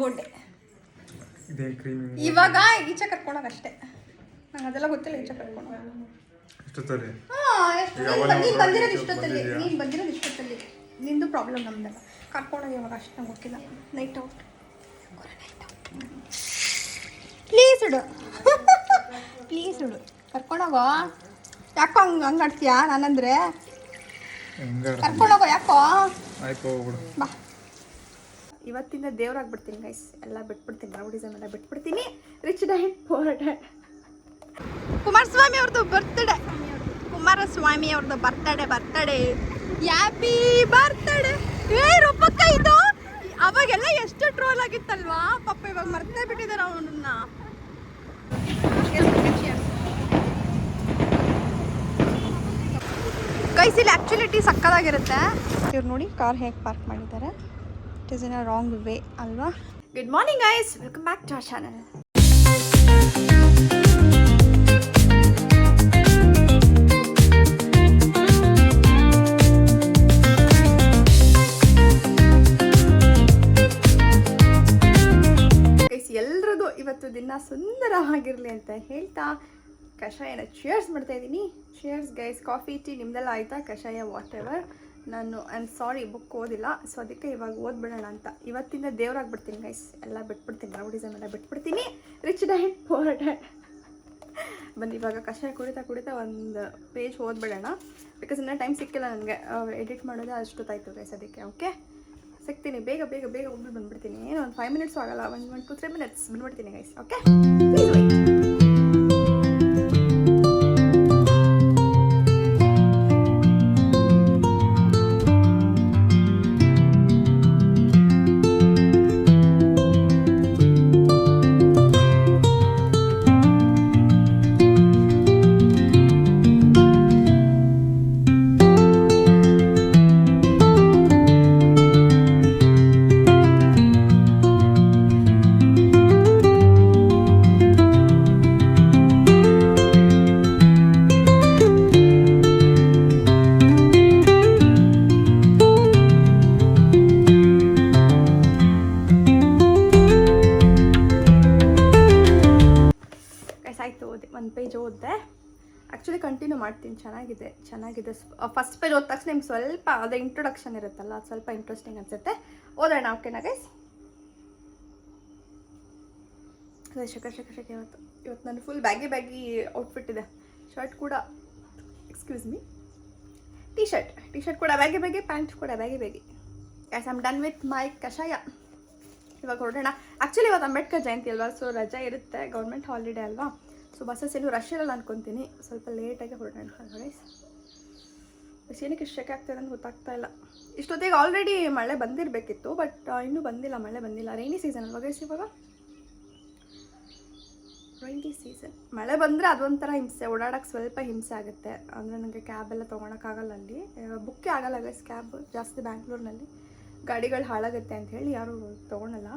ಬೋಂಡೆ ಇವಾಗ ಈಚೆ ಕರ್ಕೊಂಡೋಗ ಅಷ್ಟೇ. ನಂಗೆ ಅದೆಲ್ಲ ಗೊತ್ತಿಲ್ಲ. ಈಚೆ ಕರ್ಕೊಂಡೋಗ ನೀನು ಬಂದಿರೋದು ಇಷ್ಟೊತ್ತಲ್ಲಿ ನಿಂದು ಪ್ರಾಬ್ಲಮ್ ನಮ್ದಲ್ಲ. ಕರ್ಕೊಂಡೋಗಿ ಇವಾಗ ಅಷ್ಟು ನಂಗೆ ಗೊತ್ತಿಲ್ಲ. ನೈಟ್ ಔಟ್ ಪ್ಲೀಸ್ ಇಡು ಕರ್ಕೊಂಡೋಗೋ. ಯಾಕೋ ಹಂಗೆ ಆಡ್ತೀಯಾ ನಾನಂದ್ರೆ? ಕರ್ಕೊಂಡೋಗೋ ಯಾಕೋ. ಬಾ ಇವತ್ತಿಂದ ದೇವ್ರಾಗ್ಬಿಡ್ತೀನಿ ಗೈಸ್. ಎಲ್ಲ ಬಿಟ್ಬಿಡ್ತೀನಿ, ರೌಡಿಸಮ್ ಎಲ್ಲ ಬಿಟ್ಬಿಡ್ತೀನಿ. Rich dad poor dad. Kumaraswamy ಅವ್ರದ್ದು ಬರ್ತಡೇ. Happy birthday. ರೂಪಕ್ಕ ಇದು ಅವಾಗೆಲ್ಲ ಎಷ್ಟು ಟ್ರೋಲ್ ಆಗಿತ್ತಲ್ವಾ ಪಾಪ. ಇವಾಗ ಮರ್ತೇ ಬಿಟ್ಟಿದ್ದಾರೆ ಅವನನ್ನ. ಗೈಸ್ ಇಲ್ಲಿ ಆ್ಯಕ್ಚುಲಿಟಿ ಸಕ್ಕದಾಗಿರುತ್ತೆ. ಇವ್ರು ನೋಡಿ ಕಾರ್ ಹೇಗೆ ಪಾರ್ಕ್ ಮಾಡಿದ್ದಾರೆ. It is in a wrong way ಅಲ್ವಾ. Good morning guys, welcome back to our channel. Guys ಎಲ್ರದ್ದು ಇವತ್ತು ದಿನ ಸುಂದರವಾಗಿರಲಿ ಅಂತ ಹೇಳ್ತಾ ಕಷಾಯನ ಚೇರ್ಸ್ ಮಾಡ್ತಾ ಇದ್ದೀನಿ. Chairs guys. ಕಾಫಿ ಟೀ ನಿಮ್ದೆಲ್ಲ ಆಯಿತಾ? ಕಷಾಯ ವಾಟ್ ಎವರ್. ನಾನು ಐ ಆಮ್ ಸಾರಿ ಬುಕ್ ಓದಿಲ್ಲ, ಸೊ ಅದಕ್ಕೆ ಇವಾಗ ಓದ್ಬಿಡೋಣ ಅಂತ. ಇವತ್ತಿಂದ ದೇವ್ರಾಗ್ಬಿಡ್ತೀನಿ ಗೈಸ್. ಎಲ್ಲ ಬಿಟ್ಬಿಡ್ತೀನಿ, ರೌಡಿಸಮ್ ಎಲ್ಲ ಬಿಟ್ಬಿಡ್ತೀನಿ. Rich dad poor dad. ಬಂದು ಇವಾಗ ಕಷಾಯ ಕುಡಿತಾ ಒಂದು ಪೇಜ್ ಓದ್ಬಿಡೋಣ. ಬಿಕಾಸ್ ಇನ್ನೂ ಟೈಮ್ ಸಿಕ್ಕಿಲ್ಲ ನನಗೆ. ಎಡಿಟ್ ಮಾಡೋದೇ ಅಷ್ಟೊತ್ತಾಯ್ತು ಗೈಸ್. ಅದಕ್ಕೆ ಓಕೆ ಸಿಗ್ತೀನಿ ಬೇಗ ಒಬ್ಬರು ಬಂದುಬಿಡ್ತೀನಿ. ಏನು ಒಂದು 5 ಮಿನಿಟ್ಸು ಆಗಲ್ಲ, 1-2-3 ಮಿನಿಟ್ಸ್ ಬಂದುಬಿಡ್ತೀನಿ ಗೈಸ್. Okay please wait. ಒಂದು ಪೇಜ್ ಓದಿದೆ. ಆ್ಯಕ್ಚುಲಿ ಕಂಟಿನ್ಯೂ ಮಾಡ್ತೀನಿ. ಚೆನ್ನಾಗಿದೆ. ಫಸ್ಟ್ ಪೇಜ್ ಓದಿದ ತಕ್ಷಣ ನಿಮ್ಗೆ ಸ್ವಲ್ಪ ಅದು ಇಂಟ್ರೊಡಕ್ಷನ್ ಇರುತ್ತಲ್ಲ, ಅದು ಸ್ವಲ್ಪ ಇಂಟ್ರೆಸ್ಟಿಂಗ್ ಅನಿಸುತ್ತೆ. ಓದೋಣ ಓಕೆನಾ ಗೈಸ್? ಶಕ ಇವತ್ತು ನಾನು ಫುಲ್ ಬ್ಯಾಗಿ ಔಟ್ಫಿಟ್ ಇದೆ. ಶರ್ಟ್ ಕೂಡ ಎಕ್ಸ್ಕ್ಯೂಸ್ ಮೀ ಟಿ ಶರ್ಟ್ ಕೂಡ ಬ್ಯಾಗಿ, ಪ್ಯಾಂಟ್ ಕೂಡ baggy. Guys I am done with ಮೈ ಕಷಾಯ. ಇವಾಗ ಹೊರಡೋಣ. ಆ್ಯಕ್ಚುಲಿ ಇವತ್ತು ಅಂಬೇಡ್ಕರ್ ಜಯಂತಿ ಅಲ್ವಾ, ಸೊ ರಜೆ ಇರುತ್ತೆ, ಗೌರ್ಮೆಂಟ್ ಹಾಲಿಡೇ ಅಲ್ವಾ. ಸೊ ಬಸ್ಸಸ್ ಎಲ್ಲೂ ರಶ್ ಇರಲ್ಲ ಅನ್ಕೊತೀನಿ. ಸ್ವಲ್ಪ ಲೇಟಾಗಿ ಹೊರಡೋಣ ಗೈಸ್. ಬಸ್ ಏನಕ್ಕೆ ಶೆಕೆ ಆಗ್ತಾಯಿದೆ ಅಂತ ಗೊತ್ತಾಗ್ತಾ ಇಲ್ಲ. ಇಷ್ಟೊತ್ತಿಗೆ ಆಲ್ರೆಡಿ ಮಳೆ ಬಂದಿರಬೇಕಿತ್ತು, ಬಟ್ ಇನ್ನೂ ಮಳೆ ಬಂದಿಲ್ಲ. ರೈನಿ ಸೀಸನ್ ಅಲ್ವಾ ಗೈಸ್ ಇವಾಗ. ರೈನಿ ಸೀಸನ್ ಮಳೆ ಬಂದರೆ ಅದೊಂಥರ ಹಿಂಸೆ, ಓಡಾಡೋಕ್ಕೆ ಸ್ವಲ್ಪ ಹಿಂಸೆ ಆಗುತ್ತೆ. ಅಂದರೆ ನನಗೆ ಕ್ಯಾಬೆಲ್ಲ ತೊಗೊಳಕ್ಕಾಗಲ್ಲ. ಅಲ್ಲಿ ಬುಕ್ಕೇ ಆಗಲ್ಲ ಗೈಸ್ ಕ್ಯಾಬ್ ಜಾಸ್ತಿ. ಬ್ಯಾಂಗ್ಳೂರಿನಲ್ಲಿ ಗಾಡಿಗಳು ಹಾಳಾಗುತ್ತೆ ಅಂತ ಹೇಳಿ ಯಾರೂ ತೊಗೊಳಲ್ಲ.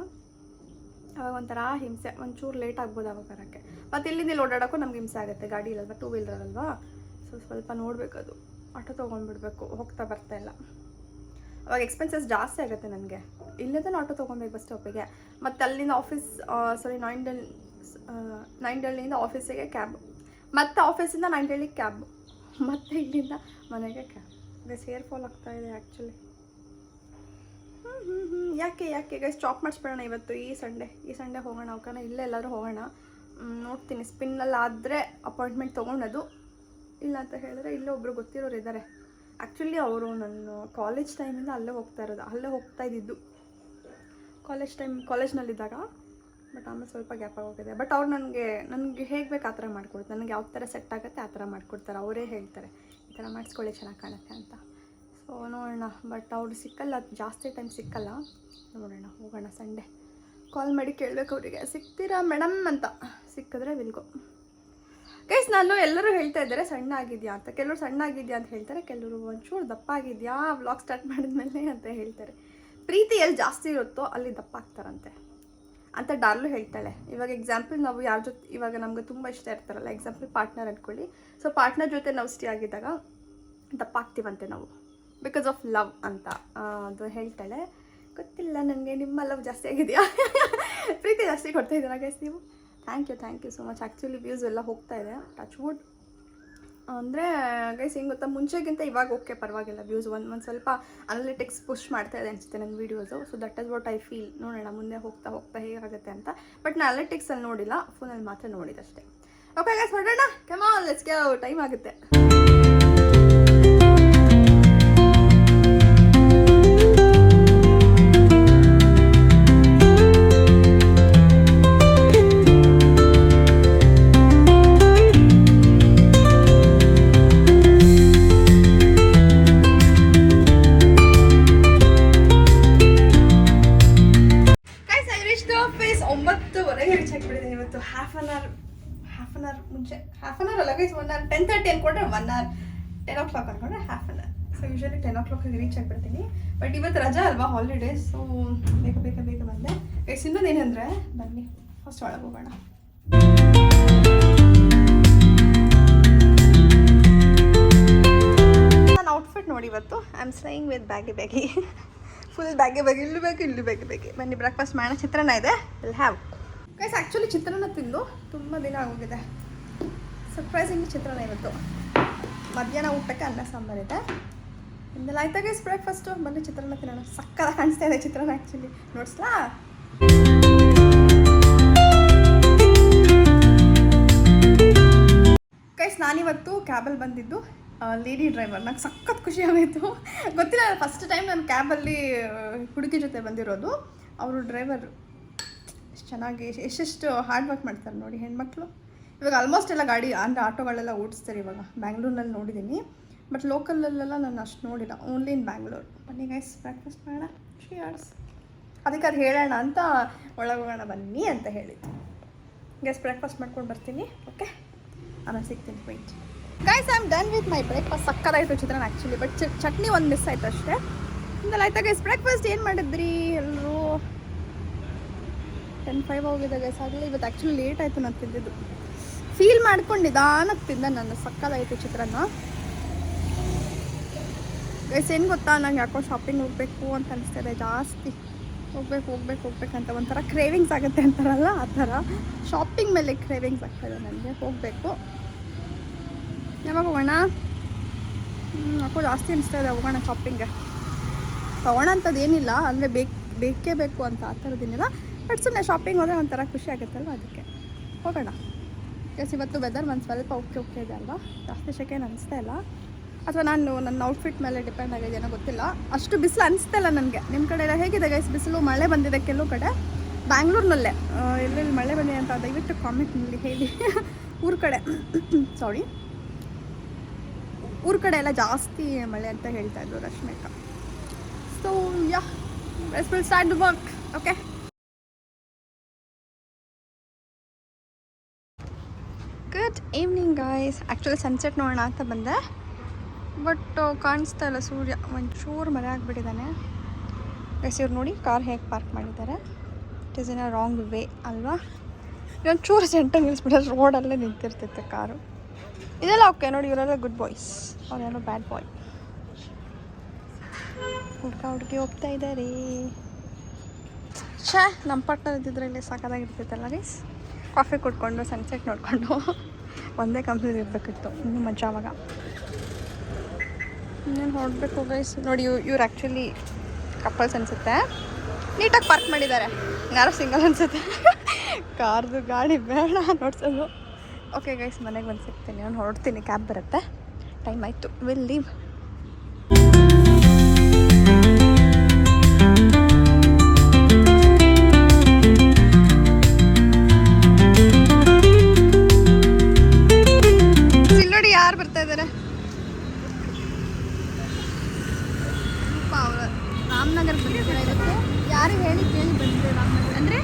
ಅವಾಗ ಒಂಥರ ಹಿಂಸೆ, ಒಂಚೂರು ಲೇಟ್ ಆಗ್ಬೋದು ಅವಾಗ ಬರೋಕ್ಕೆ. ಮತ್ತು ಇಲ್ಲಿಂದ ಓಡಾಡೋಕ್ಕೂ ನಮ್ಗೆ ಹಿಂಸೆ ಆಗುತ್ತೆ. ಗಾಡಿ ಇಲ್ಲಲ್ವ, 2 ವೀಲರ್ ಅಲ್ವಾ. ಸೊ ಸ್ವಲ್ಪ ನೋಡಬೇಕದು. ಆಟೋ ತೊಗೊಂಡ್ಬಿಡ್ಬೇಕು, ಹೋಗ್ತಾ ಬರ್ತಾ ಇಲ್ಲ. ಅವಾಗ ಎಕ್ಸ್ಪೆನ್ಸಸ್ ಜಾಸ್ತಿ ಆಗುತ್ತೆ ನನಗೆ. ಇಲ್ಲದನ್ನು ಆಟೋ ತೊಗೊಬೇಕು ಬಸ್ ಸ್ಟಾಪಿಗೆ. ಮತ್ತು ಅಲ್ಲಿಂದ ಆಫೀಸ್ ನೈನ್ಡಳ್ಳಿಯಿಂದ ಆಫೀಸಿಗೆ ಕ್ಯಾಬ್, ಮತ್ತು ಆಫೀಸಿಂದ ನೈನ್ಡಳ್ಳಿಗೆ ಕ್ಯಾಬ್, ಮತ್ತು ಇಲ್ಲಿಂದ ಮನೆಗೆ ಕ್ಯಾಬ್. ಗೈಸ್ ಹೇರ್ ಫಾಲ್ ಆಗ್ತಾಯಿದೆ ಆ್ಯಕ್ಚುಲಿ. ಯಾಕೆ ಗೈಸ್ ಸ್ಟಾಪ್ ಮಾಡಿಸ್ಬಿಡೋಣ ಇವತ್ತು. ಈ ಸಂಡೇ ಹೋಗೋಣ ಓಕೆನಾ? ಇಲ್ಲೇ ಎಲ್ಲರೂ ಹೋಗೋಣ. ನೋಡ್ತೀನಿ ಸ್ಪಿನ್ನಲ್ಲಿ ಆದರೆ ಅಪಾಯಿಂಟ್ಮೆಂಟ್ ತೊಗೊಳೋದು. ಇಲ್ಲ ಅಂತ ಹೇಳಿದ್ರೆ ಇಲ್ಲೇ ಒಬ್ಬರು ಗೊತ್ತಿರೋರು ಇದ್ದಾರೆ. ಆ್ಯಕ್ಚುಲಿ ಅವರು ನಾನು ಕಾಲೇಜ್ ಟೈಮಿಂದ ಅಲ್ಲೇ ಹೋಗ್ತಾ ಇದ್ದಿದ್ದು ಕಾಲೇಜ್ನಲ್ಲಿದ್ದಾಗ. ಬಟ್ ಆಮೇಲೆ ಸ್ವಲ್ಪ ಗ್ಯಾಪ್ ಆಗೋಗಿದೆ. ಬಟ್ ಅವ್ರು ನನಗೆ ಹೇಗೆ ಬೇಕು ಆ ಥರ ಮಾಡಿಕೊಡ್ತಾರೆ. ನನಗೆ ಯಾವ ಥರ ಸೆಟ್ ಆಗುತ್ತೆ ಆ ಥರ ಮಾಡಿಕೊಡ್ತಾರೆ. ಅವರೇ ಹೇಳ್ತಾರೆ ಈ ಥರ ಮಾಡಿಸ್ಕೊಳ್ಳಿ ಚೆನ್ನಾಗಿ ಕಾಣುತ್ತೆ ಅಂತ. ಸೊ ನೋಡೋಣ. ಬಟ್ ಅವ್ರು ಸಿಕ್ಕಲ್ಲ, ಜಾಸ್ತಿ ಟೈಮ್ ಸಿಕ್ಕಲ್ಲ. ನೋಡೋಣ, ಹೋಗೋಣ. ಸಂಡೇ ಕಾಲ್ ಮಾಡಿ ಕೇಳಬೇಕು ಅವರಿಗೆ, ಸಿಗ್ತೀರಾ ಮೇಡಮ್ ಅಂತ. ಸಿಕ್ಕಿದ್ರೆ ವಿಲ್ಗೋ ಗೈಸ್. ನಾನು ಎಲ್ಲರೂ ಹೇಳ್ತಾ ಇದ್ದಾರೆ ಸಣ್ಣ ಆಗಿದೆಯಾ ಅಂತ. ಕೆಲವರು ಸಣ್ಣ ಆಗಿದೆಯಾ ಅಂತ ಹೇಳ್ತಾರೆ, ಕೆಲವರು ಒಂಚೂರು ದಪ್ಪ ಆಗಿದೆಯಾ ವ್ಲಾಗ್ ಸ್ಟಾರ್ಟ್ ಮಾಡಿದ್ಮೇಲೆ ಅಂತ ಹೇಳ್ತಾರೆ. ಪ್ರೀತಿ ಎಲ್ಲಿ ಜಾಸ್ತಿ ಇರುತ್ತೋ ಅಲ್ಲಿ ದಪ್ಪ ಆಗ್ತಾರಂತೆ ಅಂತ ಡಾರ್ಲು ಹೇಳ್ತಾಳೆ. ಇವಾಗ ಎಕ್ಸಾಂಪಲ್ ನಾವು ಯಾರ ಜೊತೆ ಇವಾಗ ನಮ್ಗೆ ತುಂಬ ಇಷ್ಟ ಇರ್ತಾರಲ್ಲ, ಎಕ್ಸಾಂಪಲ್ ಪಾರ್ಟ್ನರ್ ಅಂದ್ಕೊಳ್ಳಿ. ಸೊ ಪಾರ್ಟ್ನರ್ ಜೊತೆ ನಾವು ಸ್ಟೇ ಆಗಿದ್ದಾಗ ದಪ್ಪ ಆಗ್ತೀವಂತೆ ನಾವು, ಬಿಕಾಸ್ ಆಫ್ ಲವ್ ಅಂತ ಅದು ಹೇಳ್ತಾಳೆ. ಗೊತ್ತಿಲ್ಲ ನನಗೆ. ನಿಮ್ಮ ಲವ್ ಜಾಸ್ತಿ ಆಗಿದೆಯಾ? ಪ್ರೀತಿ ಜಾಸ್ತಿ ಕೊಡ್ತಾ ಇದ್ದೀರಾ ಗೈಸ್ ನೀವು? Thank you so much. Actually views ಎಲ್ಲ ಹೋಗ್ತಾ ಇದೆ, ಟಚ್ ವುಡ್. ಅಂದರೆ ಗೈಸ್ ಹೆಂಗೆ ಗೊತ್ತಾ, ಮುಂಚೆಗಿಂತ ಇವಾಗ ಓಕೆ ಪರವಾಗಿಲ್ಲ ವ್ಯೂಸ್. ಒಂದು ಸ್ವಲ್ಪ ಅನಾಲಿಟಿಕ್ಸ್ ಪುಷ್ ಮಾಡ್ತಾ ಇದೆ ಅನಿಸುತ್ತೆ ನನ್ನ videos. So that is what I feel. ನೋಡೋಣ ಮುಂದೆ ಹೋಗ್ತಾ ಹೇಗಾಗುತ್ತೆ ಅಂತ. ಬಟ್ ನಾನು ಅನಾಲಿಟಿಕ್ಸಲ್ಲಿ ನೋಡಿಲ್ಲ, ಫೋನಲ್ಲಿ ಮಾತ್ರ ನೋಡಿದಷ್ಟೇ. ಓಕೆ ಗೈಸ್ ಹೊರಡೋಣ, come on let's go, time ಆಗುತ್ತೆ. ಆಫೀಸ್ 9:30 ರೀಚ್ ಆಗಿಬಿಟ್ಟಿದ್ದೀನಿ ಇವತ್ತು. ಹಾಫ್ ಆನ್ ಅವರ್ ಮುಂಚೆ. ಹಾಫ್ ಆನ್ ಅವರ್ ಅಲ್ಲ ಗೈಸ್, 1 hour. 10:30 ಅಂದ್ಕೊಂಡ್ರೆ 1 hour, 10 o'clock ಅಂದ್ಕೊಂಡ್ರೆ half an hour. So usually 10 o'clock reach ಆಗಿಬಿಡ್ತೀನಿ. ಬಟ್ ಇವತ್ತು ರಜಾ ಅಲ್ವಾ, ಹಾಲಿಡೇಸ್. ಸೊ ಬೇಗ ಬಂದೆ ಗೈಸ್. ಇನ್ನೊಂದೇನೆಂದರೆ ಬನ್ನಿ ಫಸ್ಟ್ ಒಳಗೆ ಹೋಗೋಣ. ನನ್ನ ಔಟ್ಫಿಟ್ ನೋಡಿ ಇವತ್ತು. I am slaying with baggy full baggy ಇಲ್ಲಿ ಬ್ಯಾಗಿ. ಬನ್ನಿ ಬ್ರೇಕ್ಫಾಸ್ಟ್ ಮಾಡೋಣ. ಚಿತ್ರಾನ್ನ ಇದೆ, ವಿಲ್ ಹ್ಯಾವ್. ಗೈಸ್ ಆ್ಯಕ್ಚುಲಿ ಚಿತ್ರಾನ್ನ ತಿಂದು ತುಂಬ ದಿನ ಆಗೋಗಿದೆ. ಸರ್ಪ್ರೈಸಿಂಗ್ ಚಿತ್ರಾನ್ನ ಇವತ್ತು. ಮಧ್ಯಾಹ್ನ ಊಟಕ್ಕೆ ಅನ್ನ ಸಾಂಬಾರಿದೆ. ನಿಮ್ದೆಲ್ಲ ಆಯ್ತಾ ಗೈಸ್ ಬ್ರೇಕ್ಫಾಸ್ಟು? ಬನ್ನಿ ಚಿತ್ರಾನ್ನ ತಿನ್ನೋಣ. ಸಕ್ಕದ ಕಾಣಿಸ್ತಾ ಇದೆ ಚಿತ್ರಾನ್ನ ಆ್ಯಕ್ಚುಲಿ. ನೋಡ್ಸ್ಲಾ? ಗೈಸ್ ನಾನಿವತ್ತು ಕ್ಯಾಬಲ್ಲಿ ಬಂದಿದ್ದು ಲೇಡಿ ಡ್ರೈವರ್. ನಂಗೆ ಸಖತ್ ಖುಷಿ ಆಗೋಯಿತು. ಗೊತ್ತಿಲ್ಲ, ಫಸ್ಟ್ ಟೈಮ್ ನಾನು ಕ್ಯಾಬಲ್ಲಿ ಹುಡುಗಿ ಜೊತೆ ಬಂದಿರೋದು. ಅವರು ಡ್ರೈವರ್ ಎಷ್ಟು ಚೆನ್ನಾಗಿ ಎಷ್ಟೆಷ್ಟು ಹಾರ್ಡ್ ವರ್ಕ್ ಮಾಡ್ತಾರೆ ನೋಡಿ ಹೆಣ್ಮಕ್ಳು. ಇವಾಗ ಆಲ್ಮೋಸ್ಟ್ ಎಲ್ಲ ಗಾಡಿ ಅಂದರೆ ಆಟೋಗಳೆಲ್ಲ ಓಡಿಸ್ತಾರೆ ಇವಾಗ. ಬ್ಯಾಂಗ್ಳೂರ್ನಲ್ಲಿ ನೋಡಿದ್ದೀನಿ, ಬಟ್ ಲೋಕಲಲ್ಲೆಲ್ಲ ನಾನು ಅಷ್ಟು ನೋಡಿಲ್ಲ, ಓನ್ಲಿ ಇನ್ ಬ್ಯಾಂಗ್ಳೂರ್. ಬನ್ನಿ ಗೈಸ್ ಬ್ರೇಕ್ಫಾಸ್ಟ್ ಮಾಡೋಣ. ಶಿಯರ್ಸ್. ಅದಕ್ಕೆ ಅದು ಹೇಳೋಣ ಅಂತ ಒಳಗೋಗೋಣ ಬನ್ನಿ ಅಂತ ಹೇಳಿದ್ದು. ಗೈಸ್ ಬ್ರೇಕ್ಫಾಸ್ಟ್ ಮಾಡ್ಕೊಂಡು ಬರ್ತೀನಿ. ಓಕೆ, ಆಮೇಲೆ ಸಿಗ್ತೀನಿ. Wait guys, I am done with my breakfast. ಸಕ್ಕತ್ತಾಯಿತು ಚಿತ್ರಾನ್ನ ಆ್ಯಕ್ಚುಲಿ, ಬಟ್ ಚಟ್ನಿ ಒಂದು ಮಿಸ್ ಆಯ್ತು ಅಷ್ಟೇ. ನಿಮ್ದೆಲ್ಲ ಆಯ್ತಾ ಗೈಸ್ ಬ್ರೇಕ್ಫಾಸ್ಟ್? ಏನು ಮಾಡಿದ್ರಿ ಎಲ್ಲರೂ? 10:05 ಹೋಗಿದೆ ಗೈಸ್ ಆಗಲಿ. ಇವತ್ತು ಆ್ಯಕ್ಚುಲಿ ಲೇಟ್ ಆಯಿತು ನಾನು ತಿಂದಿದ್ದು. ಫೀಲ್ ಮಾಡ್ಕೊಂಡು ನಿಧಾನಕ್ಕೆ ತಿಂದ ನಾನು. ಸಕ್ಕತ್ತಾಯಿತು ಚಿತ್ರಾನ್ನ ಗೈಸ್. ಏನು ಗೊತ್ತಾ, ನಂಗೆ ಯಾಕೋ ಶಾಪಿಂಗ್ ಹೋಗಬೇಕು ಅಂತ ಅನಿಸ್ತಾ ಜಾಸ್ತಿ. ಹೋಗ್ಬೇಕಂತ ಒಂಥರ ಕ್ರೇವಿಂಗ್ಸ್ ಆಗುತ್ತೆ ಅಂತಾರಲ್ಲ, ಆ ಥರ ಶಾಪಿಂಗ್ ಮೇಲೆ ಕ್ರೇವಿಂಗ್ಸ್ ಆಗ್ತಾಯಿದೆ ನನಗೆ. ಹೋಗಬೇಕು. ಯಾವಾಗ ಹೋಗೋಣ? ಯಾಕೋ ಜಾಸ್ತಿ ಅನಿಸ್ತಾ ಇದೆ ಹೋಗೋಣ ಶಾಪಿಂಗ್ಗೆ. ತೊಗೊಳ ಅಂಥದ್ದು ಏನಿಲ್ಲ, ಅಂದರೆ ಬೇಕೇ ಬೇಕು ಅಂತ ಆ ಥರದ್ದೇನಿಲ್ಲ. ಬಟ್ ಸುಮ್ಮನೆ ಶಾಪಿಂಗ್ ಹೋದರೆ ಒಂಥರ ಖುಷಿ ಆಗುತ್ತಲ್ವ, ಅದಕ್ಕೆ ಹೋಗೋಣ. ಎಸ್, ಇವತ್ತು ವೆದರ್ ಒಂದು ಸ್ವಲ್ಪ ಓಕೆ ಇದೆ ಅಲ್ವಾ, ಜಾಸ್ತಿ ಶೆಕೇನು ಅನಿಸ್ತಾ ಇಲ್ಲ. ಅಥವಾ ನಾನು ನನ್ನ ಔಟ್ಫಿಟ್ ಮೇಲೆ ಡಿಪೆಂಡ್ ಆಗಿದೆಯೇನೋ ಗೊತ್ತಿಲ್ಲ. ಅಷ್ಟು ಬಿಸಿಲು ಅನಿಸ್ತಾ ಇಲ್ಲ ನನಗೆ. ನಿಮ್ಮ ಕಡೆ ಎಲ್ಲ ಹೇಗಿದೆ ಗೈಸ್ ಬಿಸಿಲು? ಮಳೆ ಬಂದಿದೆ ಕೆಲವು ಕಡೆ. ಬ್ಯಾಂಗ್ಳೂರ್ನಲ್ಲೇ ಎಲ್ಲೆಲ್ಲಿ ಮಳೆ ಬಂದಿದೆ ಅಂತ ದಯವಿಟ್ಟು ಕಾಮೆಂಟ್ನಲ್ಲಿ ಹೇಳಿ. ಊರ ಕಡೆ ಸಾರಿ, ಊರ ಕಡೆ ಎಲ್ಲ ಜಾಸ್ತಿ ಮಳೆ ಅಂತ ಹೇಳ್ತಾ ಇದ್ರು Rashmika. So yeah, let's will start the work. Okay, good evening guys. Actually sunset ನೋಡೋಣ ಅಂತ ಬಂದೆ, ಬಟ್ ಕಾಣಿಸ್ತಾ ಇಲ್ಲ ಸೂರ್ಯ. ಒಂಚೂರು ಮರೆ ಆಗಿಬಿಟ್ಟಿದ್ದಾನೆ ಗೈಸ್. ಇವ್ರು ನೋಡಿ ಕಾರ್ ಹೇಗೆ ಪಾರ್ಕ್ ಮಾಡಿದ್ದಾರೆ. It is in a wrong way ಅಲ್ವಾ? ಇದೊಂಚೂರು ಸೆಂಟರ್ ನಿಲ್ಲಿಸ್ಬಿಟ್ರೆ ರೋಡಲ್ಲೇ ನಿಂತಿರ್ತಿತ್ತು ಕಾರು. ಇದೆಲ್ಲ ಓಕೆ ನೋಡಿ, ಇವರೆಲ್ಲ ಗುಡ್ ಬಾಯ್ಸ್, ಅವರೇನೋ ಬ್ಯಾಡ್ ಬಾಯ್. ಹುಡುಗಿ ಹೋಗ್ತಾ ಇದ್ದಾರೆ. ನಮ್ಮ ಪಾರ್ಟ್ನರ್ ಇದ್ದಿದ್ರೆ ಇಲ್ಲಿ ಸಾಕಾಗಿರ್ತಿತ್ತಲ್ಲ ಗೈಸ್. ಕಾಫಿ ಕುಡ್ಕೊಂಡು ಸನ್ಸೆಟ್ ನೋಡಿಕೊಂಡು ಒಂದೇ ಕಂಪ್ನಿಲಿ ಇರಬೇಕಿತ್ತು, ಇನ್ನೂ ಮಜಾ ಅವಾಗ. ಇನ್ನೇನು ಹೊರಡಬೇಕು ಗೈಸ್. ನೋಡಿ ಇವ್ರು ಆ್ಯಕ್ಚುಲಿ ಕಪಲ್ಸ್ ಅನಿಸುತ್ತೆ. ನೀಟಾಗಿ ಪಾರ್ಕ್ ಮಾಡಿದ್ದಾರೆ. ಯಾರೋ ಸಿಂಗಲ್ ಅನಿಸುತ್ತೆ. ಕಾರ್ದು ಗಾಡಿ ಬೇಡ ನೋಡ್ಸೋದು. ಓಕೆ ಗೈಸ್, ಮನೆಗೆ ಬಂದು ಸಿಗ್ತೀನಿ. ನಾನು ಹೊರಡ್ತೀನಿ, ಕ್ಯಾಬ್ ಬರುತ್ತೆ, ಟೈಮ್ ಆಯಿತು. Will leave. ಸಿಲ್ಲೋಡಿ ಯಾರು ಬರ್ತಾ ಇದ್ದಾರೆ? ರಾಮನಗರ ಬಂದಿದ್ದೀರಾ ಇವತ್ತು? ಯಾರಿಗೆ ಹೇಳಿ ಕೇಳಿ ಬಂದಿದೆ ರಾಮನಗರ ಅಂದರೆ?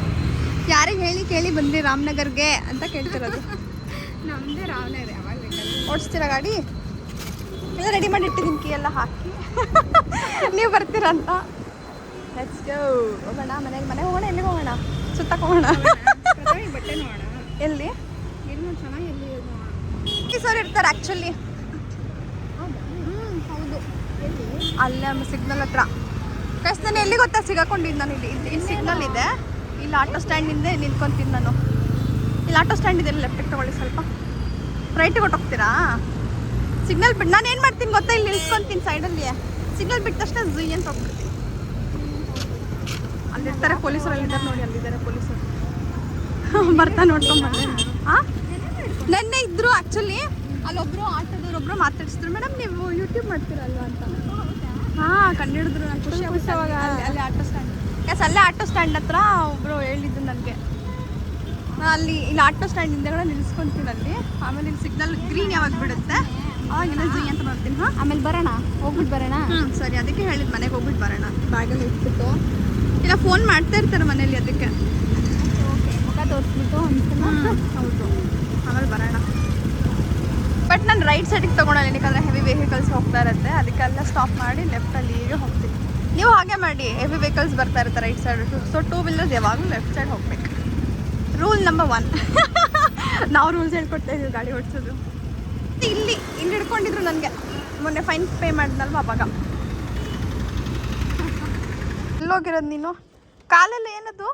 ಯಾರಿಗೆ ಹೇಳಿ ಕೇಳಿ ಬಂದ್ರಿ ರಾಮನಗರ್ಗೆ ಅಂತ ಕೇಳ್ತಿರೋದು. ನಮ್ಮದೇ ರಾಮನಗರ. ಯಾವಾಗ ಓಡಿಸ್ತೀರಾ ಗಾಡಿ? ಎಲ್ಲ ರೆಡಿ ಮಾಡಿ ಇಟ್ಟಿದ್ದೀನಿ, ಕೀ ಎಲ್ಲ ಹಾಕಿ. ನೀವು ಬರ್ತೀರಾ ಅಂತ. ಲೆಟ್ಸ್ ಗೋ, ಹೋಗೋಣ. ಮನೆಗೆ ಹೋಗೋಣ. ಎಲ್ಲಿಗೆ ಹೋಗೋಣ? ಸುತ್ತಕ್ಕೆ ಹೋಗೋಣ. ಬಟ್ಟೆ ನೋಡೋಣ. ಎಲ್ಲಿ ಚೆನ್ನಾಗಿ ಎಲ್ಲಿ ಸರ್ ಇರ್ತಾರೆ ಆ್ಯಕ್ಚುಲಿ. ಹೌದು, ಅಲ್ಲೇ ಸಿಗ್ನಲ್ ಹತ್ರ ಕಸ್ ನಾನು ಎಲ್ಲಿ ಗೊತ್ತಾ ಸಿಗಾಕೊಂಡಿದ್ದು ನಾನು ಇಲ್ಲಿ ಸಿಗ್ನಲ್ ಇದೆ, ಇಲ್ಲಿ ಆಟೋ ಸ್ಟ್ಯಾಂಡಿಂದ ನಿಂತ್ಕೊಂತೀನಿ ನಾನು. ಇಲ್ಲಿ ಆಟೋ ಸ್ಟ್ಯಾಂಡ್ ಇದೆ, ಲೆಫ್ಟಿಗೆ ತೊಗೊಳ್ಳಿ, ಸ್ವಲ್ಪ ರೈಟಿಗೆ ಹೊಟ್ಟೋಗ್ತೀರಾ. ಸಿಗ್ನಲ್ ಬಿಟ್ಟು ನಾನು ಏನು ಮಾಡ್ತೀನಿ ಗೊತ್ತಾ, ಇಲ್ಲಿ ನಿಲ್ಸ್ಕೊತೀನಿ ಸೈಡಲ್ಲಿ. ಸಿಗ್ನಲ್ ಬಿಟ್ಟ ತಕ್ಷಣ ಜುಯ್ ಅಂತ ಹೋಗ್ಬಿಡ್ತೀನಿ. ಅಲ್ಲಿರ್ತಾರೆ ಪೊಲೀಸರು, ಅಲ್ಲಿದ್ದಾರೆ ನೋಡಿ, ಅಲ್ಲಿದ್ದಾರೆ ಪೊಲೀಸರು. ಬರ್ತಾ ನೋಡ್ಕೊಂಡು ಬಂದೆ. ಹಾಂ, ನೆನ್ನೆ ಇದ್ದರು ಆ್ಯಕ್ಚುಲಿ. ಅಲ್ಲೊಬ್ಬರು ಆಟೋದವ್ರೊಬ್ಬರು ಮಾತಾಡಿಸಿದ್ರು, ಮೇಡಮ್ ನೀವು ಯೂಟ್ಯೂಬ್ ಮಾಡ್ತೀರಲ್ವ ಅಂತ. ಹಾಂ, ಕಂಡಿಡಿದ್ರು. ನಾನು ಖುಷಿ ಆಗುತ್ತೆ. ಅಲ್ಲಿ ಆಟೋ ಸ್ಟ್ಯಾಂಡ್, ಅಲ್ಲೇ ಆಟೋ ಸ್ಟ್ಯಾಂಡ್ ಹತ್ರ ಒಬ್ಬರು ಹೇಳಿದ್ದು ನನಗೆ. ಅಲ್ಲಿ ಇಲ್ಲಿ ಆಟೋ ಸ್ಟ್ಯಾಂಡ್ ಹಿಂದೆಗಡೆ ನಿಲ್ಸ್ಕೊತೀನಿ ಅಲ್ಲಿ. ಆಮೇಲೆ ಇಲ್ಲಿ ಸಿಗ್ನಲ್ ಗ್ರೀನ್ ಯಾವಾಗ ಬಿಡುತ್ತೆ ಅವಾಗಿಲ್ಲ ಜುಯ್ ಅಂತ ಮಾಡ್ತೀನಿ. ಹಾಂ, ಆಮೇಲೆ ಬರೋಣ, ಹೋಗ್ಬಿಟ್ಟು ಬರೋಣ. ಸರಿ, ಅದಕ್ಕೆ ಹೇಳಿದ್ದು ಮನೆಗೆ ಹೋಗ್ಬಿಟ್ಟು ಬರೋಣ. ಬ್ಯಾಗಲ್ಲಿ ಇಟ್ಬಿಟ್ಟು ಇಲ್ಲ ಫೋನ್ ಮಾಡ್ತಾ ಇರ್ತಾರೆ ಮನೇಲಿ, ಅದಕ್ಕೆ ಮುಖ ತೋರಿಸ್ಬಿಟ್ಟು ಹೌದು, ಆಮೇಲೆ ಬರೋಣ. ಬಟ್ ನಾನು ರೈಟ್ ಸೈಡಿಗೆ ತೊಗೊಳಲ್ಲ, ಯಾಕಂದರೆ ಹೆವಿ ವೆಹಿಕಲ್ಸ್ ಹೋಗ್ತಾ ಇರುತ್ತೆ. ಅದಕ್ಕೆಲ್ಲ ಸ್ಟಾಪ್ ಮಾಡಿ ಲೆಫ್ಟಲ್ಲಿ ಹೀಗೆ ಹೋಗ್ತೀನಿ. ನೀವು ಹಾಗೆ ಮಾಡಿ, ಹೆವಿ ವೆಹಿಕಲ್ಸ್ ಬರ್ತಾ ಇರುತ್ತೆ ರೈಟ್ ಸೈಡ್. ಸೊ 2 ವೀಲರ್ಸ್ ಯಾವಾಗಲೂ ಲೆಫ್ಟ್ ಸೈಡ್ ಹೋಗ್ಬೇಕು. Rule number 1. ನಾವು ರೂಲ್ಸ್ ಹೇಳ್ಕೊಡ್ತಾ ಇದ್ದೀವಿ ಗಾಡಿ ಓಡಿಸೋದು. ಇಲ್ಲಿ ಹಿಡ್ಕೊಂಡಿದ್ರು ನನಗೆ, ಮೊನ್ನೆ ಫೈನ್ ಪೇ ಮಾಡಿದ್ನಲ್ವ ಅವಾಗ. ಎಲ್ಲೋಗಿರೋದು ನೀನು? ಕಾಲೆಲ್ಲ ಏನದು,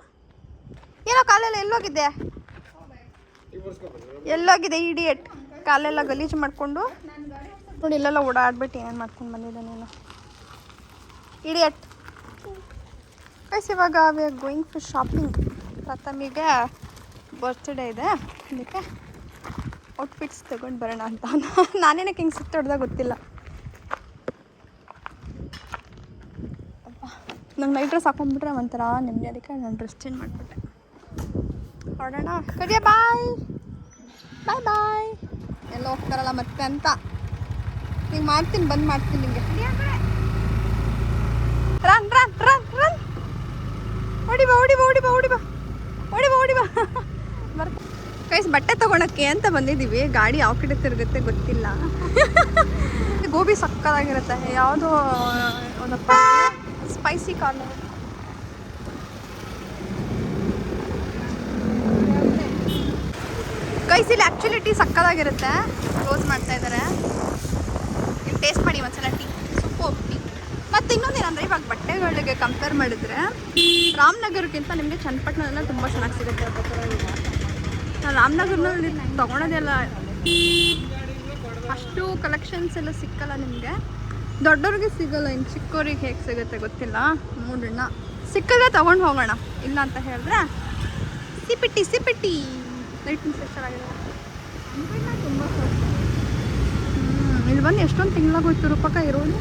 ಏನೋ ಕಾಲೆಲ್ಲ ಎಲ್ಲೋಗಿದೆ, ಎಲ್ಲೋಗಿದೆ ಇಡಿಯಟ್. ಕಾಲೆಲ್ಲ ಗಲೀಜು ಮಾಡಿಕೊಂಡು ನೋಡಿ, ಇಲ್ಲೆಲ್ಲ ಓಡಾಡ್ಬಿಟ್ಟು ಏನೇನು ಮಾಡ್ಕೊಂಡು ಬಂದಿದ್ದೆ ನೀನು, ಇಡಿಯಟ್. ಗೈಸ್, ಇವಾಗ we are going for shopping. ಪ್ರಥಮಿಗೆ ಬರ್ತ್ಡೇ ಇದೆ, ಅದಕ್ಕೆ ಔಟ್ಫಿಟ್ಸ್ ತೊಗೊಂಡು ಬರೋಣ ಅಂತ. ನಾನೇನಕ್ಕೆ ಹಿಂಗೆ ಸುತ್ತ ಹೊಡೆದಾಗ ಗೊತ್ತಿಲ್ಲ. ನಂಗೆ ನೈಟ್ ಡ್ರೆಸ್ ಹಾಕೊಂಡ್ಬಿಟ್ರೆ ಒಂಥರ ನೆಮ್ಮದಿ, ಅದಕ್ಕೆ ನಾನು ಡ್ರೆಸ್ ಚೇಂಜ್ ಮಾಡಿಬಿಟ್ಟೆ. ಹೊರಡೋಣ. ಕರಿಯ ಬಾಯ್ ಬಾಯ್ ಬಾಯ್. ಎಲ್ಲ ಹೋಗ್ತಾರಲ್ಲ ಮತ್ತೆ ಅಂತ ಹಿಂಗೆ ಮಾಡ್ತೀನಿ, ಬಂದ್ ಮಾಡ್ತೀನಿ ನಿಮಗೆ. ರನ್ ರನ್ ರನ್ ರನ್, ಓಡಿ ಬಾ ಓಡಿ ಬಾ ಓಡಿ ಬಾ ಓಡಿ ಬಾ ಓಡಿ ಬಾ ಓಡಿ ಬಾ. ಗೈಸ್, ಬಟ್ಟೆ ತೊಗೊಳಕ್ಕೆ ಅಂತ ಬಂದಿದ್ದೀವಿ. ಗಾಡಿ ಯಾವ ಕಡೆ ತಿರುಗುತ್ತೆ ಗೊತ್ತಿಲ್ಲ. ಗೋಬಿ ಸಕ್ಕತ್ತಾಗಿರುತ್ತೆ. ಯಾವುದೋ ಒಂದಪ್ಪ ಸ್ಪೈಸಿ ಕಾರ್ನರ್. ಗೈಸ್, ಇಲ್ಲಿ ಆ್ಯಕ್ಚುಲಿ ಟೀ ಸಕ್ಕತ್ತಾಗಿರುತ್ತೆ. ರೋಸ್ ಮಾಡ್ತಾ ಇದ್ದಾರೆ, ನೀವು ಟೇಸ್ಟ್ ಮಾಡಿ ಒಂದ್ಸಲ. Tea super tea. ಮತ್ತು ಇನ್ನೊಂದೇನಂದರೆ, ಇವಾಗ ಬಟ್ಟೆಗಳಿಗೆ ಕಂಪೇರ್ ಮಾಡಿದರೆ ರಾಮನಗರಕ್ಕಿಂತ ನಿಮಗೆ ಚನ್ನಪಟ್ಟಣದಲ್ಲ ತುಂಬ ಚೆನ್ನಾಗಿ ಸಿಗುತ್ತೆ. ನಾನು ರಾಮನಗರನಲ್ಲಿ ತೊಗೊಳೋದೆಲ್ಲ ಅಷ್ಟು ಕಲೆಕ್ಷನ್ಸ್ ಎಲ್ಲ ಸಿಕ್ಕಲ್ಲ ನಿಮಗೆ. ದೊಡ್ಡವ್ರಿಗೆ ಸಿಗೋಲ್ಲ, ಇನ್ನು ಚಿಕ್ಕವ್ರಿಗೆ ಹೇಗೆ ಸಿಗುತ್ತೆ ಗೊತ್ತಿಲ್ಲ. ನೋಡೋಣ, ಸಿಕ್ಕಿದ್ರೆ ತೊಗೊಂಡು ಹೋಗೋಣ. ಇಲ್ಲ ಅಂತ ಹೇಳಿದ್ರೆ ಸಿಪಿಟಿ ಲೈಟಿಂಗ್ ಸೆಕ್ಷನ್ ಆಗಿದೆ. ತುಂಬ ಇಲ್ಲಿ ಬಂದು ಎಷ್ಟೊಂದು ತಿಂಗಳಾಗೋಯ್ತು ರೂಪಕ ಇರೋದು.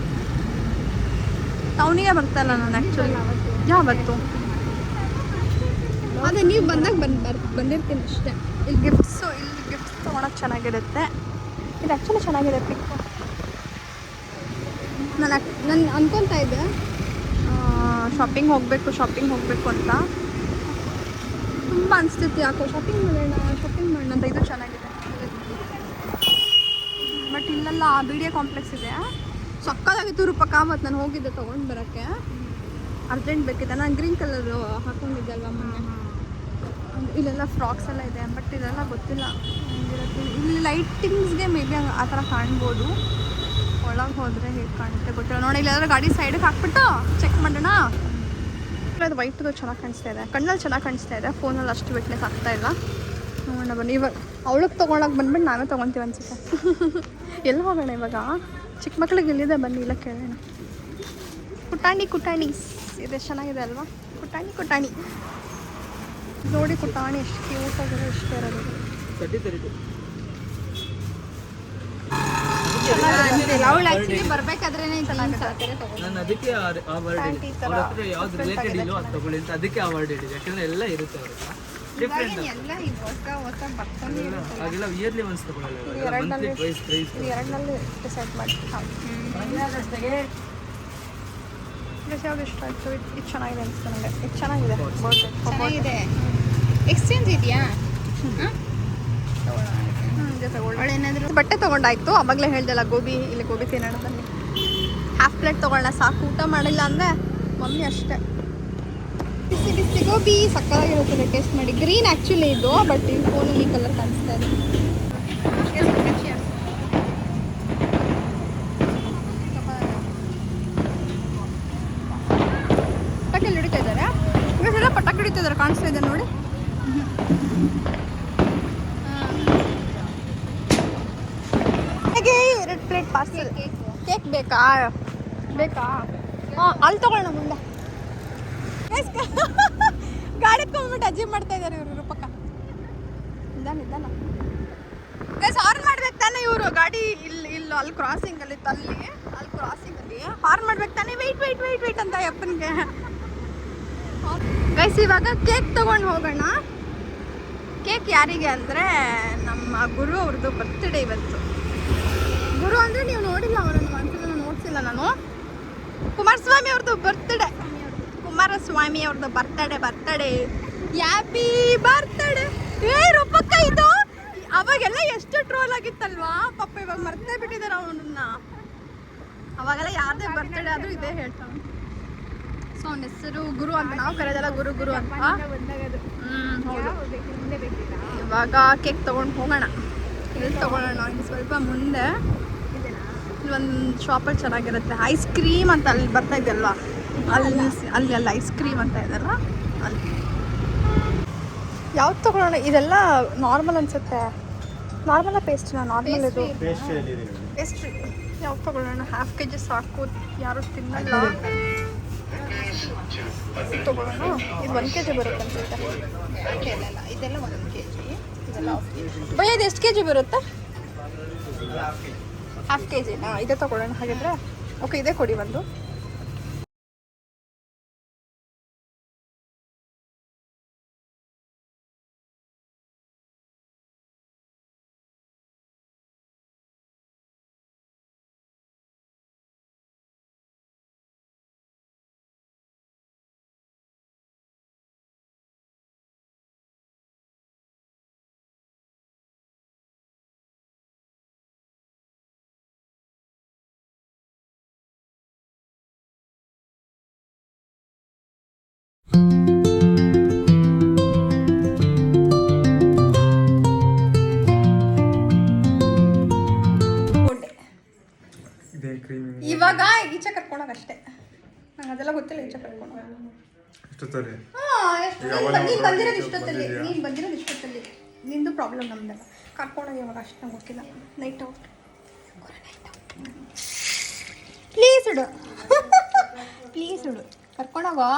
ಟೌನಿಗೆ ಬರ್ತಾಯಿಲ್ಲ ನಾನು ಆ್ಯಕ್ಚುಲಿ. ಯಾವತ್ತು ಅದೇ ನೀವು ಬಂದಾಗ ಬಂದಿರ್ತೀನಿ ಅಷ್ಟೇ. ಇಲ್ಲಿ ಗಿಫ್ಟ್ಸ್ ತೊಗೊಳಕ್ಕೆ ಚೆನ್ನಾಗಿರುತ್ತೆ. ಇದು ಆ್ಯಕ್ಚುಲಿ ಚೆನ್ನಾಗಿದೆ ಪಿಕ್. ನಾನು ಅನ್ಕೊತಾ ಇದ್ದೆ ಶಾಪಿಂಗ್ ಹೋಗಬೇಕು ಅಂತ ತುಂಬ ಅನಿಸ್ತಿತ್ತು. ಯಾಕೋ ಶಾಪಿಂಗ್ ಮಾಡೋಣ ಅಂತ. ಇದು ಚೆನ್ನಾಗಿದೆ. ಬಟ್ ಇಲ್ಲೆಲ್ಲ ಬಿ ಡಿ ಎ ಕಾಂಪ್ಲೆಕ್ಸ್ ಇದೆ, ಸಕ್ಕತ್ತಾಗಿತ್ತು ರೂಪಕ್ಕ. ಮತ್ತು ನಾನು ಹೋಗಿದ್ದೆ ತೊಗೊಂಡು ಬರೋಕ್ಕೆ, ಅರ್ಜೆಂಟ್ ಬೇಕಿದೆ. ನಾನು ಗ್ರೀನ್ ಕಲರ್ ಹಾಕೊಂಡಿದ್ದೆ ಅಲ್ವ ಮೊನ್ನೆ. ಇಲ್ಲೆಲ್ಲ ಫ್ರಾಕ್ಸ್ ಎಲ್ಲ ಇದೆ, ಬಟ್ ಇದೆಲ್ಲ ಗೊತ್ತಿಲ್ಲ ಹೆಂಗಿರುತ್ತೆ. ಇಲ್ಲಿ ಲೈಟಿಂಗ್ಸ್ಗೆ ಮೇ ಬಿ ಆ ಥರ ಕಾಣ್ಬೋದು. ಒಳಗೆ ಹೋದರೆ ಹೇಗೆ ಕಾಣುತ್ತೆ ಗೊತ್ತಿಲ್ಲ. ನೋಡಿ, ಇಲ್ಲೆಲ್ಲ ಗಾಡಿ ಸೈಡಿಗೆ ಹಾಕ್ಬಿಟ್ಟು ಚೆಕ್ ಮಾಡೋಣ. ಅದು ವೈಟ್ದು ಚೆನ್ನಾಗಿ ಕಾಣಿಸ್ತಾ ಇದೆ, ಕಣ್ಣಲ್ಲಿ ಚೆನ್ನಾಗಿ ಕಾಣಿಸ್ತಾ ಇದೆ. ಫೋನಲ್ಲಿ ಅಷ್ಟು ವಿಟ್ನೆಸ್ ಆಗ್ತಾ ಇಲ್ಲ. ನೋಡೋಣ ಬನ್ನಿ. ಇವಾಗ ಅವಳಿಗೆ ತೊಗೊಳಕ್ಕೆ ಬಂದ್ಬಿಟ್ಟು ನಾವೇ ತೊಗೊತೀವಿ ಅನ್ಸುತ್ತೆ. ಎಲ್ಲಿ ಹೋಗೋಣ ಇವಾಗ? ಚಿಕ್ಕ ಮಕ್ಳಿಗೆ ಎಲ್ಲಿದೆ ಬನ್ನಿ, ಇಲ್ಲ ಕೇಳೋಣ. ಕುಟಾಣಿ ಇದೆ, ಚೆನ್ನಾಗಿದೆ ಅಲ್ವಾ? ಕುಟಾಣಿ ನೋಡಿ, ಕುಟಾಣಿ ಎಷ್ಟು ಕ್ಯೂಟಾಗಿದೆ, ಇಷ್ಟೇ ಇರೋದು. ಅವಳು ಆ್ಯಕ್ಚುಲಿ ಬರಬೇಕಾದ್ರೆ ನಾನು ಅದಕ್ಕೆ ಯಾವ್ದು ರಿಲೇಟೆಡ್ ಇಲ್ಲೋ ಅದು ತಗೊಳ್ಳಿ ಅಂತ ಅದಕ್ಕೆ ಅವಾರ್ಡ್ ಹೇಳಿದೆ. ಯಾಕಂದ್ರೆ ಎಲ್ಲ ಇರುತ್ತೆ ಅವ್ರ ಡಿಫ್ರೆಂಟ್. ಹಾಗೆಲ್ಲ ಇಯರ್ಲಿ ಒನ್ಸ್ ತಗೊಳ್ಳಲ್ಲ, ಮಂತ್ಲಿ ಪ್ರೈಸ್ ಎರಡರಲ್ಲಿ ಡಿಸೈಡ್ ಮಾಡಿ. ಯಾವ್ದು ಇಷ್ಟ ಆಯಿತು? ಇದು ಚೆನ್ನಾಗಿದೆ ಅನಿಸ್ತು ನನಗೆ. ಇದು ಚೆನ್ನಾಗಿದೆ. ಎಕ್ಸ್ಚೇಂಜ್ ಇದೆಯಾ? ಬಟ್ಟೆ ತೊಗೊಂಡಾಯ್ತು. ಅವಾಗಲೇ ಹೇಳ್ದಲ್ಲ ಇಲ್ಲಿ ಗೋಬಿ ತಿನ್ನೋಣ ಬನ್ನಿ. ಹಾಫ್ ಪ್ಲೇಟ್ ತೊಗೊಳ್ಳೋಣ ಸಾಕು. ಊಟ ಮಾಡಿಲ್ಲ ಅಂದರೆ ಮಮ್ಮಿ ಅಷ್ಟೇ. ಬಿಸಿ ಗೋಬಿ ಸಕ್ಕತ್ತಾಗಿರುತ್ತೆ, ಟೇಸ್ಟ್ ಮಾಡಿ. ಗ್ರೀನ್ ಆ್ಯಕ್ಚುಲಿ ಇದು, ಬಟ್ ಈ ಫೋನಲ್ಲಿ ಕಲರ್ ಕಾಣಿಸ್ತಾ ಇದೆ. ಕಾಣಿಸ್ತಾ ಇದೆ ನೋಡಿ. ಹೇಗೆ 2 ಪ್ಲೇಟ್ ಪಾರ್ಸಲ್. ಕೇಕ್ ಬೇಕಾ ಹಾಂ ಅಲ್ಲಿ ತಗೊಳ್ಳೋಣ ಮುಂದೆ. ಗಾಡಿ ತಗೊಂಡ್ಬಿಟ್ಟು ಅಜ್ಜಿ ಮಾಡ್ತಾ ಇದ್ದಾರೆ ಇವರು ಪಕ್ಕ. ನಿಧಾನ ಗೈಸ್, ಹಾರ್ನ್ ಮಾಡ್ಬೇಕು ತಾನೆ ಇವರು. ಗಾಡಿ ಇಲ್ಲಿ ಅಲ್ಲಿ ಕ್ರಾಸಿಂಗಲ್ಲಿ ಕ್ರಾಸಿಂಗಲ್ಲಿ ಹಾರ್ನ್ ಮಾಡ್ಬೇಕು ತಾನೆ. ವೆಯ್ಟ್ ಅಂತ ಅಪ್ಪನಿಗೆ. ಗೈಸ್ ಇವಾಗ ಕೇಕ್ ತಗೊಂಡು ಹೋಗೋಣ. ಕೇಕ್ ಯಾರಿಗೆ ಅಂದರೆ ನಮ್ಮ ಗುರು ಅವ್ರದ್ದು ಬರ್ತ್ಡೇ ಇವತ್ತು. ಗುರು ಅಂದರೆ ನೀವು ನೋಡಿಲ್ಲ ಅವರನ್ನು, ಒಂದ್ಸಲ ನೋಡ್ಸಿಲ್ಲ ನಾನು. ಕುಮಾರಸ್ವಾಮಿ ಅವ್ರದ್ದು ಬರ್ತ್ಡೇ. Birthday happy birthday. ರೂಪಕ್ಕ ಇದು ಅವಾಗೆಲ್ಲ ಎಷ್ಟು ಟ್ರೋಲ್ ಆಗಿತ್ತಲ್ವಾ ಪಾಪ. ಇವಾಗ ಮರ್ತೇ ಬಿಟ್ಟಿದ್ದಾರೆ ಅವನನ್ನ. ಅವಾಗೆಲ್ಲ ಯಾರದೇ ಬರ್ತ್ಡೇ ಆದರೂ ಇದೇ ಹೇಳ್ತಾನೆ. ಸೊ ಅವನ ಹೆಸರು ಗುರು ಅಂತ, ನಾವು ಕರೆಯೋದಲ್ಲ ಗುರು ಅಂತ. ಹೌದು. ಇವಾಗ ಕೇಕ್ ತೊಗೊಂಡು ಹೋಗೋಣ. ಎಲ್ಲಿ ತೊಗೊಳ್ಳೋಣ? ಇಲ್ಲಿ ಸ್ವಲ್ಪ ಮುಂದೆ ಇಲ್ಲೊಂದು ಶಾಪಲ್ಲಿ ಚೆನ್ನಾಗಿರುತ್ತೆ. ಐಸ್ ಕ್ರೀಮ್ ಅಂತ ಅಲ್ಲಿ ಬರ್ತಾ ಇದೆಯಲ್ವಾ, ಅಲ್ಲಿ ಐಸ್ ಕ್ರೀಮ್ ಅಂತ ಇದೆಲ್ಲ ಅಲ್ಲಿ. ಯಾವ್ದು ತೊಗೊಳ್ಳೋಣ? ಇದೆಲ್ಲ ನಾರ್ಮಲ್ ಅನಿಸುತ್ತೆ. ನಾರ್ಮಲ ಪೇಸ್ಟ್ನ? ನಾರ್ಮಲ್ ಇದು ಪೇಸ್ಟ್ರಿ. ಯಾವ್ದು ತೊಗೊಳ್ಳೋಣ? 1/2 kg ಸಾಕು, ಯಾರು ತಿನ್ನಲ್ಲ. ತೊಗೊಳ್ಳೋಣ. ಇದು 1 kg ಬರುತ್ತೆ ಅನ್ಸುತ್ತೆ. ಇದೆಲ್ಲ 1 kg. ಭಯ ಇದು ಎಷ್ಟು kg ಬರುತ್ತೆ? 1/2 kg. ಇದೇ ತೊಗೊಳ್ಳೋಣ ಹಾಗಿದ್ರೆ. ಓಕೆ, ಇದೇ ಕೊಡಿ ಒಂದು. ಇವಾಗ ಈಚೆ ಕರ್ಕೊಂಡೋಗ ಅಷ್ಟೇ. ನಂಗೆ ಅದೆಲ್ಲ ಗೊತ್ತಿಲ್ಲ. ಈಚೆ ಕರ್ಕೊಂಡೋಗ. ನೀನು ಬಂದಿರೋದು ಇಷ್ಟೊತ್ತಲ್ಲಿ. ನಿಂದು ಪ್ರಾಬ್ಲಮ್ ನಮ್ದಲ್ಲ. ಕರ್ಕೊಂಡೋಗಿ ಇವಾಗ ಅಷ್ಟು ನಂಗೆ ಗೊತ್ತಿಲ್ಲ. ನೈಟ್ ಔಟ್ ಪ್ಲೀಸ್ ಇಡು ಕರ್ಕೊಂಡೋಗೋ.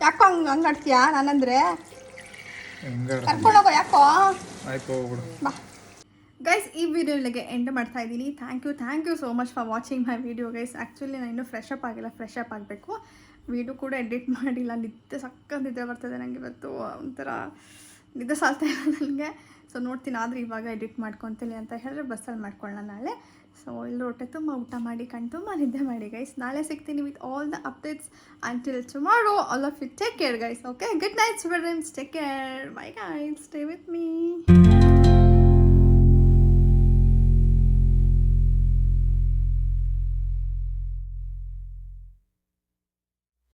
ಯಾಕೋ ಹಂಗೆ ಆಡ್ತೀಯಾ ನಾನಂದ್ರೆ? ಕರ್ಕೊಂಡೋಗೋ. ಯಾಕೋ ಬಾ. ಗೈಸ್, ಈ ವಿಡಿಯೋ ಇಲ್ಲಿಗೆ ಎಂಡ್ ಮಾಡ್ತಾ ಇದ್ದೀನಿ. Thank you so much for watching my video guys. Actually ನಾನು ಇನ್ನೂ ಫ್ರೆಶ್ ಅಪ್ ಆಗಬೇಕು. ವಿಡಿಯೋ ಕೂಡ ಎಡಿಟ್ ಮಾಡಿಲ್ಲ. ನಿದ್ದೆ ಬರ್ತದೆ ನನಗೆ ಇವತ್ತು. ಒಂಥರ ನಿದ್ದೆ ಸಾಲ್ತಾ ಇಲ್ಲ ನನಗೆ. ಸೊ ನೋಡ್ತೀನಿ, ಆದರೆ ಇವಾಗ ಎಡಿಟ್ ಮಾಡ್ಕೊತೀನಿ ಅಂತ ಹೇಳಿದ್ರೆ ಬಸ್ಸಲ್ಲಿ ಮಾಡ್ಕೊಳ್ಳೋಣ ನಾಳೆ. ಸೊ ಇಲ್ಲಿ ಹೊಟ್ಟೆ ತುಂಬ ಊಟ ಮಾಡಿ ಕಣ್ ತುಂಬ ನಿದ್ದೆ ಮಾಡಿ ಗೈಸ್. ನಾಳೆ ಸಿಗ್ತೀನಿ with all the updates. Until tomorrow, all of you take care guys. Okay, good night, sweet dreams, take care, bye guys, stay with me.